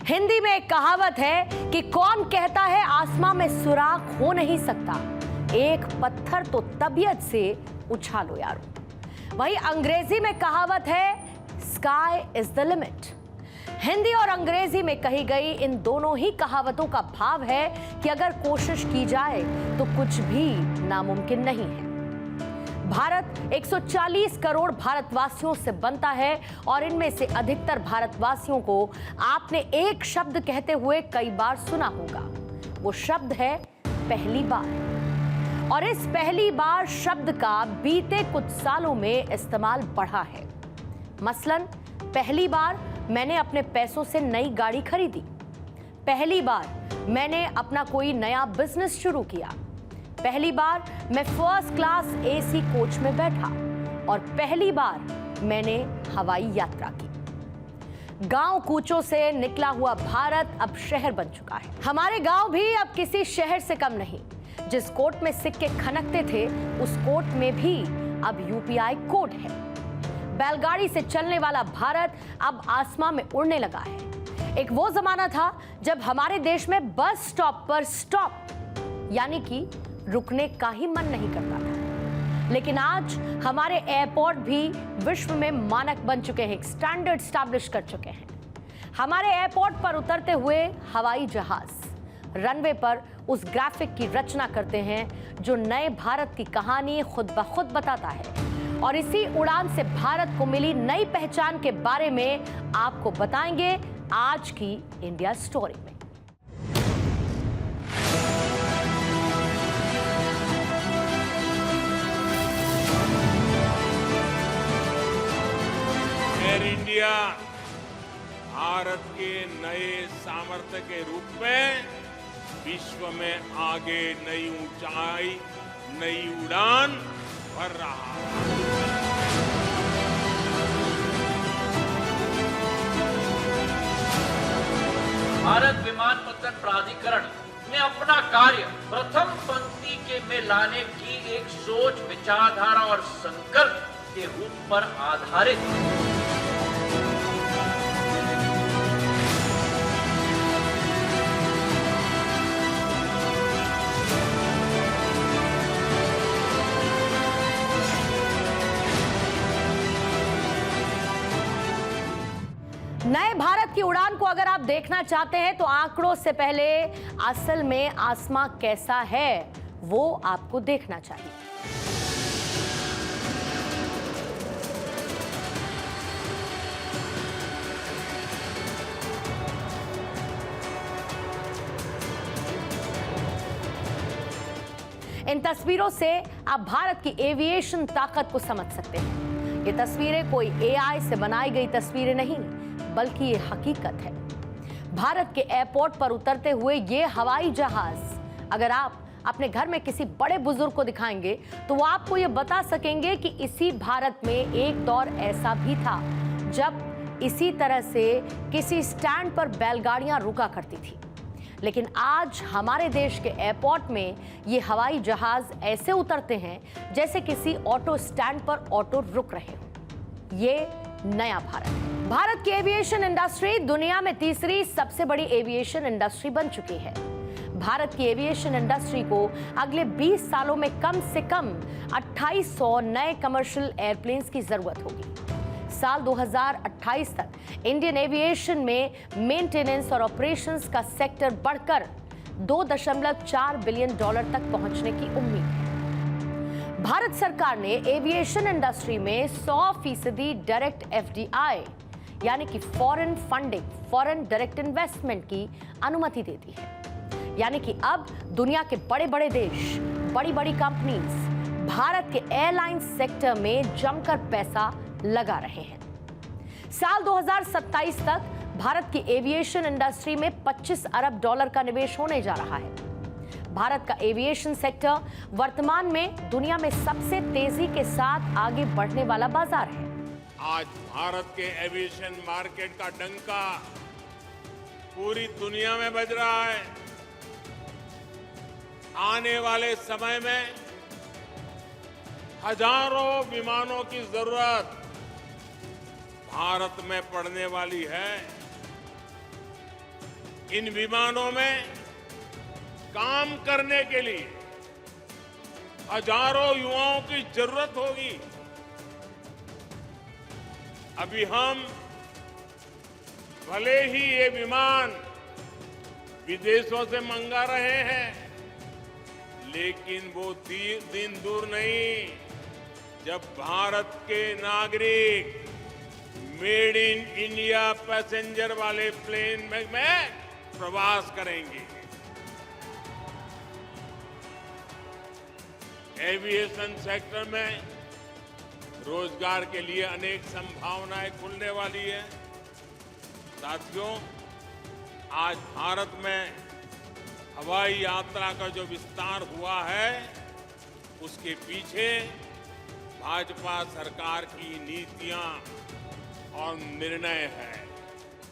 हिंदी में एक कहावत है कि कौन कहता है आसमां में सुराख हो नहीं सकता, एक पत्थर तो तबीयत से उछालो यारो। वही अंग्रेजी में कहावत है sky is the limit. Hindi और अंग्रेजी में कही गई इन दोनों ही कहावतों का भाव है कि अगर कोशिश की जाए तो कुछ भी नामुमकिन नहीं है। भारत 140 करोड़ भारतवासियों से बनता है और इनमें से अधिकतर भारतवासियों को आपने एक शब्द कहते हुए कई बार सुना होगा। वो शब्द है पहली बार। और इस पहली बार शब्द का बीते कुछ सालों में इस्तेमाल बढ़ा है। मसलन पहली बार मैंने अपने पैसों से नई गाड़ी खरीदी, पहली बार मैंने अपना कोई नया बिजनेस शुरू किया, पहली बार मैं फर्स्ट क्लास एसी कोच में बैठा और पहली बार मैंने हवाई यात्रा की। गांव कूचों से निकला हुआ भारत अब शहर बन चुका है। हमारे गांव भी अब किसी शहर से कम नहीं। जिस कोट में सिक्के खनकते थे उस कोट में भी अब यूपीआई कोड है। बैलगाड़ी से चलने वाला भारत अब आसमां में उड़ने लगा है। एक वो जमाना था जब हमारे देश में बस स्टॉप पर स्टॉप यानी कि रुकने का ही मन नहीं करता था, लेकिन आज हमारे एयरपोर्ट भी विश्व में मानक बन चुके हैं, एक स्टैंडर्ड स्टैब्लिश कर चुके हैं। हमारे एयरपोर्ट पर उतरते हुए हवाई जहाज रनवे पर उस ग्राफिक की रचना करते हैं जो नए भारत की कहानी खुद ब खुद बताता है। और इसी उड़ान से भारत को मिली नई पहचान के बारे में आपको बताएंगे आज की इंडिया स्टोरी में। एयर इंडिया भारत के नए सामर्थ्य के रूप में विश्व में आगे नई ऊंचाई, नई उड़ान भर रहा है। भारत विमानपत्तन प्राधिकरण ने अपना कार्य प्रथम पंक्ति के में लाने की एक सोच, विचारधारा और संकल्प के रूप पर आधारित नए भारत की उड़ान को अगर आप देखना चाहते हैं तो आंकड़ों से पहले असल में आसमां कैसा है वो आपको देखना चाहिए। इन तस्वीरों से आप भारत की एविएशन ताकत को समझ सकते हैं। ये तस्वीरें कोई एआई से बनाई गई तस्वीरें नहीं, बल्कि ये हकीकत है। भारत के एयरपोर्ट पर उतरते हुए ये हवाई जहाज अगर आप अपने घर में किसी बड़े बुजुर्ग को दिखाएंगे तो वो आपको ये बता सकेंगे कि इसी भारत में एक दौर ऐसा भी था जब इसी तरह से किसी स्टैंड पर बैलगाड़ियां रुका करती थी। लेकिन आज हमारे देश के एयरपोर्ट में ये हवाई जहाज ऐसे उतरते हैं जैसे किसी ऑटो स्टैंड पर ऑटो रुक रहे हो। ये नया भारत है। भारत की एविएशन इंडस्ट्री दुनिया में तीसरी सबसे बड़ी एविएशन इंडस्ट्री बन चुकी है। भारत की एविएशन इंडस्ट्री को अगले 20 सालों में कम से कम 2800 नए कमर्शियल एयरप्लेन्स की जरूरत होगी। साल 2028 तक इंडियन एविएशन में मेंटेनेंस और ऑपरेशंस का सेक्टर बढ़कर $2.4 बिलियन तक पहुंचने की उम्मीद है। भारत सरकार ने एविएशन इंडस्ट्री में 100% डायरेक्ट एफडीआई यानी कि foreign funding, foreign direct investment की अनुमति दे दी है। यानी कि अब दुनिया के बड़े बड़े देश, बड़ी बड़ी कंपनीज भारत के एयरलाइन सेक्टर में जमकर पैसा लगा रहे हैं। साल 2027 तक भारत की एविएशन इंडस्ट्री में $25 अरब का निवेश होने जा रहा है। भारत का एविएशन सेक्टर वर्तमान में दुनिया में सबसे तेजी के साथ आगे बढ़ने वाला बाजार है। आज भारत के एविएशन मार्केट का डंका पूरी दुनिया में बज रहा है। आने वाले समय में हजारों विमानों की जरूरत भारत में पड़ने वाली है। इन विमानों में काम करने के लिए हजारों युवाओं की जरूरत होगी। अभी हम भले ही ये विमान विदेशों से मंगा रहे हैं, लेकिन वो दिन दूर नहीं जब भारत के नागरिक मेड इन इंडिया पैसेंजर वाले प्लेन में प्रवास करेंगे। एविएशन सेक्टर में रोजगार के लिए अनेक संभावनाएं खुलने वाली है। साथियों, आज भारत में हवाई यात्रा का जो विस्तार हुआ है, उसके पीछे भाजपा सरकार की नीतियां और निर्णय है।